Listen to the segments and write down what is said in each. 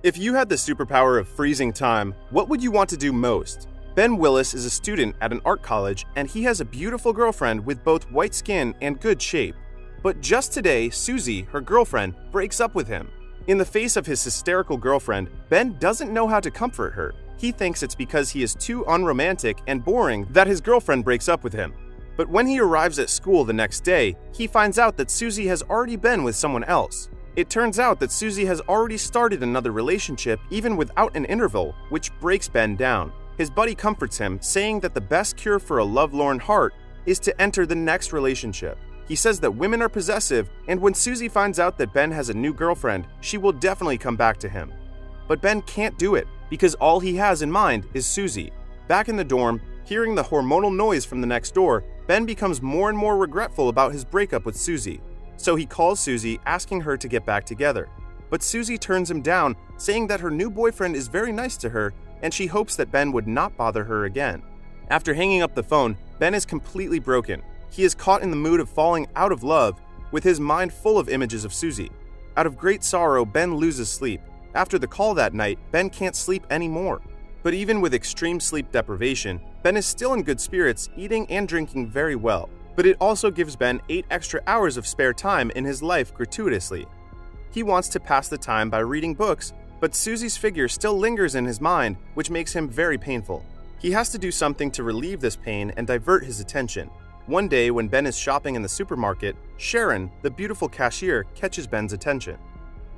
If you had the superpower of freezing time, what would you want to do most? Ben Willis is a student at an art college, and he has a beautiful girlfriend with both white skin and good shape. But just today, Susie, her girlfriend, breaks up with him. In the face of his hysterical girlfriend, Ben doesn't know how to comfort her. He thinks it's because he is too unromantic and boring that his girlfriend breaks up with him. But when he arrives at school the next day, he finds out that Susie has already been with someone else. It turns out that Susie has already started another relationship even without an interval, which breaks Ben down. His buddy comforts him, saying that the best cure for a lovelorn heart is to enter the next relationship. He says that women are possessive, and when Susie finds out that Ben has a new girlfriend, she will definitely come back to him. But Ben can't do it, because all he has in mind is Susie. Back in the dorm, hearing the hormonal noise from the next door, Ben becomes more and more regretful about his breakup with Susie. So he calls Susie, asking her to get back together. But Susie turns him down, saying that her new boyfriend is very nice to her, and she hopes that Ben would not bother her again. After hanging up the phone, Ben is completely broken. He is caught in the mood of falling out of love, with his mind full of images of Susie. Out of great sorrow, Ben loses sleep. After the call that night, Ben can't sleep anymore. But even with extreme sleep deprivation, Ben is still in good spirits, eating and drinking very well. But it also gives Ben 8 extra hours of spare time in his life gratuitously. He wants to pass the time by reading books, but Susie's figure still lingers in his mind, which makes him very painful. He has to do something to relieve this pain and divert his attention. One day, when Ben is shopping in the supermarket, Sharon, the beautiful cashier, catches Ben's attention.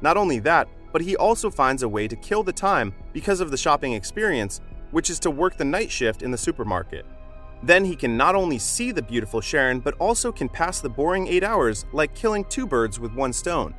Not only that, but he also finds a way to kill the time because of the shopping experience, which is to work the night shift in the supermarket. Then he can not only see the beautiful Sharon, but also can pass the boring 8 hours like killing 2 birds with 1 stone.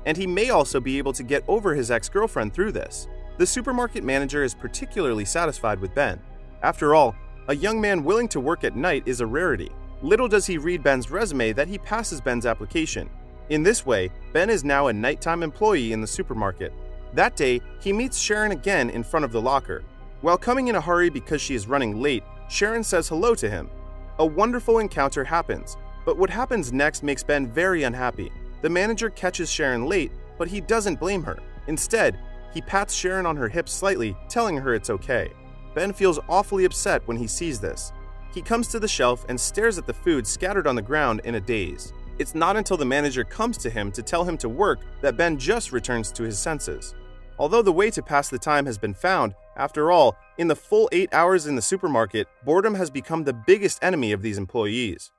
And he may also be able to get over his ex-girlfriend through this. The supermarket manager is particularly satisfied with Ben. After all, a young man willing to work at night is a rarity. Little does he read Ben's resume that he passes Ben's application. In this way, Ben is now a nighttime employee in the supermarket. That day, he meets Sharon again in front of the locker. While coming in a hurry because she is running late, Sharon says hello to him. A wonderful encounter happens, but what happens next makes Ben very unhappy. The manager catches Sharon late, but he doesn't blame her. Instead, he pats Sharon on her hips slightly, telling her it's okay. Ben feels awfully upset when he sees this. He comes to the shelf and stares at the food scattered on the ground in a daze. It's not until the manager comes to him to tell him to work that Ben just returns to his senses. Although the way to pass the time has been found, after all, in the full 8 hours in the supermarket, boredom has become the biggest enemy of these employees.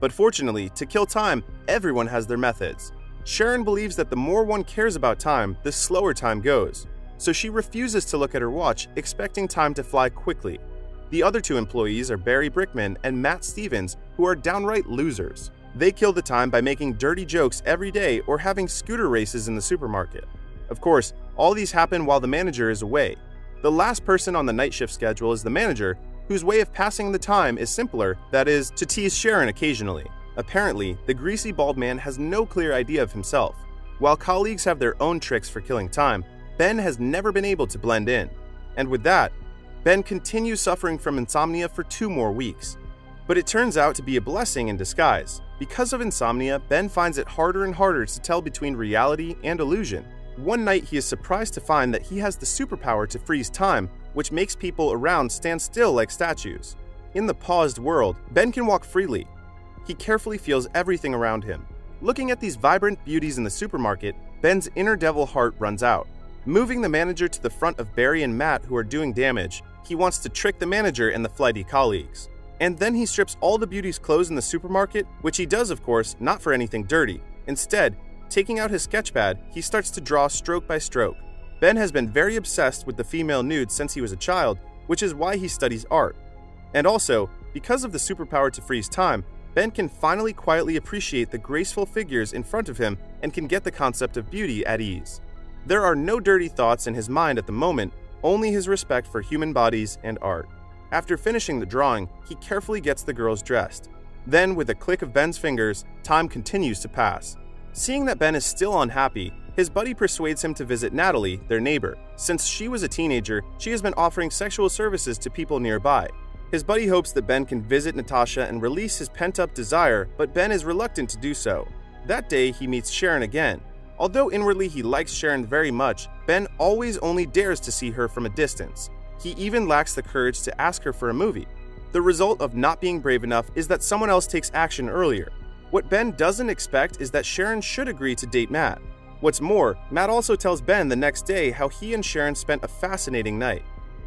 But fortunately, to kill time, everyone has their methods. Sharon believes that the more one cares about time, the slower time goes. So she refuses to look at her watch, expecting time to fly quickly. The other 2 employees are Barry Brickman and Matt Stevens, who are downright losers. They kill the time by making dirty jokes every day or having scooter races in the supermarket. Of course, all these happen while the manager is away. The last person on the night shift schedule is the manager, whose way of passing the time is simpler, that is, to tease Sharon occasionally. Apparently, the greasy bald man has no clear idea of himself. While colleagues have their own tricks for killing time, Ben has never been able to blend in. And with that, Ben continues suffering from insomnia for 2 more weeks. But it turns out to be a blessing in disguise. Because of insomnia, Ben finds it harder and harder to tell between reality and illusion. One night he is surprised to find that he has the superpower to freeze time, which makes people around stand still like statues. In the paused world, Ben can walk freely. He carefully feels everything around him. Looking at these vibrant beauties in the supermarket, Ben's inner devil heart runs out. Moving the manager to the front of Barry and Matt, who are doing damage, he wants to trick the manager and the flighty colleagues. And then he strips all the beauty's clothes in the supermarket, which he does, of course, not for anything dirty. Instead, taking out his sketchpad, he starts to draw stroke by stroke. Ben has been very obsessed with the female nudes since he was a child, which is why he studies art. And also, because of the superpower to freeze time, Ben can finally quietly appreciate the graceful figures in front of him and can get the concept of beauty at ease. There are no dirty thoughts in his mind at the moment, only his respect for human bodies and art. After finishing the drawing, he carefully gets the girls dressed. Then, with a click of Ben's fingers, time continues to pass. Seeing that Ben is still unhappy, his buddy persuades him to visit Natalie, their neighbor. Since she was a teenager, she has been offering sexual services to people nearby. His buddy hopes that Ben can visit Natasha and release his pent-up desire, but Ben is reluctant to do so. That day, he meets Sharon again. Although inwardly he likes Sharon very much, Ben always only dares to see her from a distance. He even lacks the courage to ask her for a movie. The result of not being brave enough is that someone else takes action earlier. What Ben doesn't expect is that Sharon should agree to date Matt. What's more, Matt also tells Ben the next day how he and Sharon spent a fascinating night.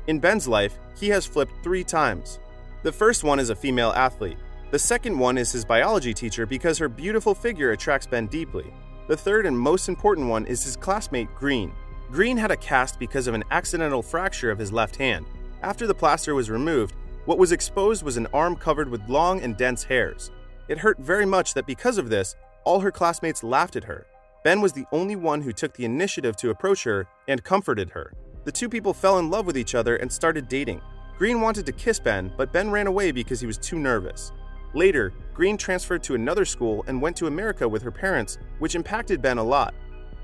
In Ben's life, he has flipped 3 times. The first one is a female athlete. The second one is his biology teacher because her beautiful figure attracts Ben deeply. The third and most important one is his classmate Green. Green had a cast because of an accidental fracture of his left hand. After the plaster was removed, what was exposed was an arm covered with long and dense hairs. It hurt very much that because of this, all her classmates laughed at her. Ben was the only one who took the initiative to approach her and comforted her. The two people fell in love with each other and started dating. Green wanted to kiss Ben, but Ben ran away because he was too nervous. Later, Green transferred to another school and went to America with her parents, which impacted Ben a lot.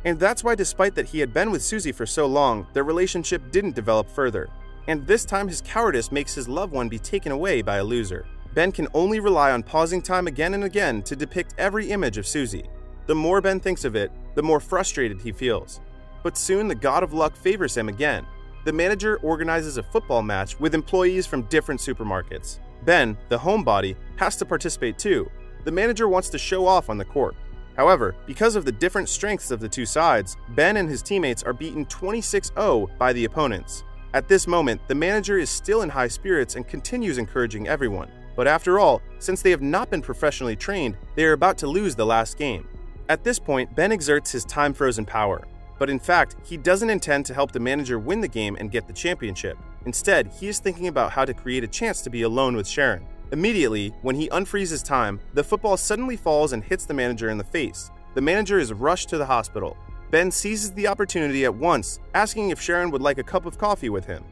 And that's why despite that he had been with Susie for so long, their relationship didn't develop further. And this time his cowardice makes his loved one be taken away by a loser. Ben can only rely on pausing time again and again to depict every image of Susie. The more Ben thinks of it, the more frustrated he feels. But soon the god of luck favors him again. The manager organizes a football match with employees from different supermarkets. Ben, the homebody, has to participate too. The manager wants to show off on the court. However, because of the different strengths of the two sides, Ben and his teammates are beaten 26-0 by the opponents. At this moment, the manager is still in high spirits and continues encouraging everyone. But after all, since they have not been professionally trained, they are about to lose the last game. At this point, Ben exerts his time-frozen power. But in fact, he doesn't intend to help the manager win the game and get the championship. Instead, he is thinking about how to create a chance to be alone with Sharon. Immediately, when he unfreezes time, the football suddenly falls and hits the manager in the face. The manager is rushed to the hospital. Ben seizes the opportunity at once, asking if Sharon would like a cup of coffee with him.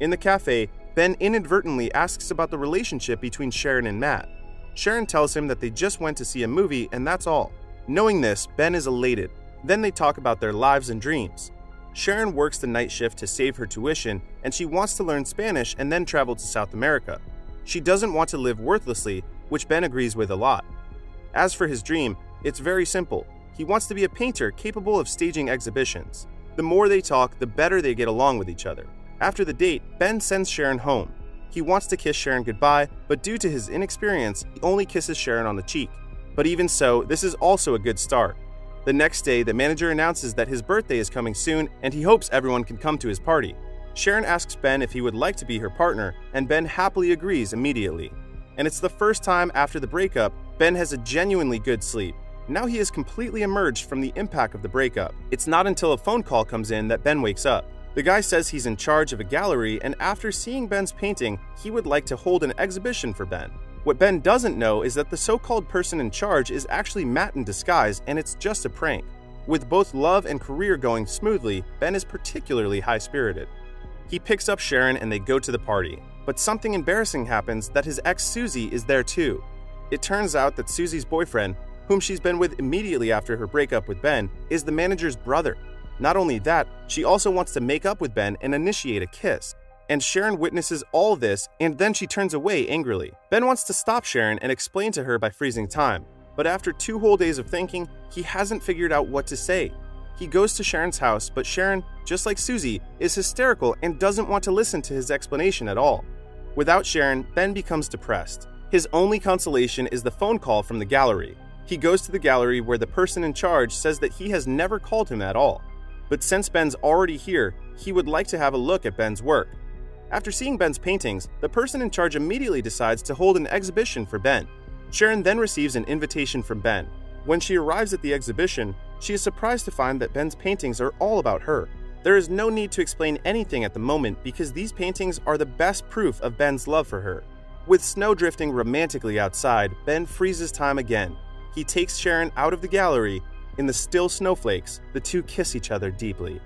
In the cafe, Ben inadvertently asks about the relationship between Sharon and Matt. Sharon tells him that they just went to see a movie and that's all. Knowing this, Ben is elated. Then they talk about their lives and dreams. Sharon works the night shift to save her tuition, and she wants to learn Spanish and then travel to South America. She doesn't want to live worthlessly, which Ben agrees with a lot. As for his dream, it's very simple. He wants to be a painter capable of staging exhibitions. The more they talk, the better they get along with each other. After the date, Ben sends Sharon home. He wants to kiss Sharon goodbye, but due to his inexperience, he only kisses Sharon on the cheek. But even so, this is also a good start. The next day, the manager announces that his birthday is coming soon and he hopes everyone can come to his party. Sharon asks Ben if he would like to be her partner, and Ben happily agrees immediately. And it's the first time after the breakup, Ben has a genuinely good sleep. Now he is completely emerged from the impact of the breakup. It's not until a phone call comes in that Ben wakes up. The guy says he's in charge of a gallery, and after seeing Ben's painting, he would like to hold an exhibition for Ben. What Ben doesn't know is that the so-called person in charge is actually Matt in disguise, and it's just a prank. With both love and career going smoothly, Ben is particularly high-spirited. He picks up Sharon and they go to the party. But something embarrassing happens that his ex Susie is there too. It turns out that Susie's boyfriend, whom she's been with immediately after her breakup with Ben, is the manager's brother. Not only that, she also wants to make up with Ben and initiate a kiss. And Sharon witnesses all this, and then she turns away angrily. Ben wants to stop Sharon and explain to her by freezing time. But after 2 whole days of thinking, he hasn't figured out what to say. He goes to Sharon's house, but Sharon, just like Susie, is hysterical and doesn't want to listen to his explanation at all. Without Sharon, Ben becomes depressed. His only consolation is the phone call from the gallery. He goes to the gallery where the person in charge says that he has never called him at all. But since Ben's already here, he would like to have a look at Ben's work. After seeing Ben's paintings, the person in charge immediately decides to hold an exhibition for Ben. Sharon then receives an invitation from Ben. When she arrives at the exhibition, she is surprised to find that Ben's paintings are all about her. There is no need to explain anything at the moment because these paintings are the best proof of Ben's love for her. With snow drifting romantically outside, Ben freezes time again. He takes Sharon out of the gallery. In the still snowflakes, the two kiss each other deeply.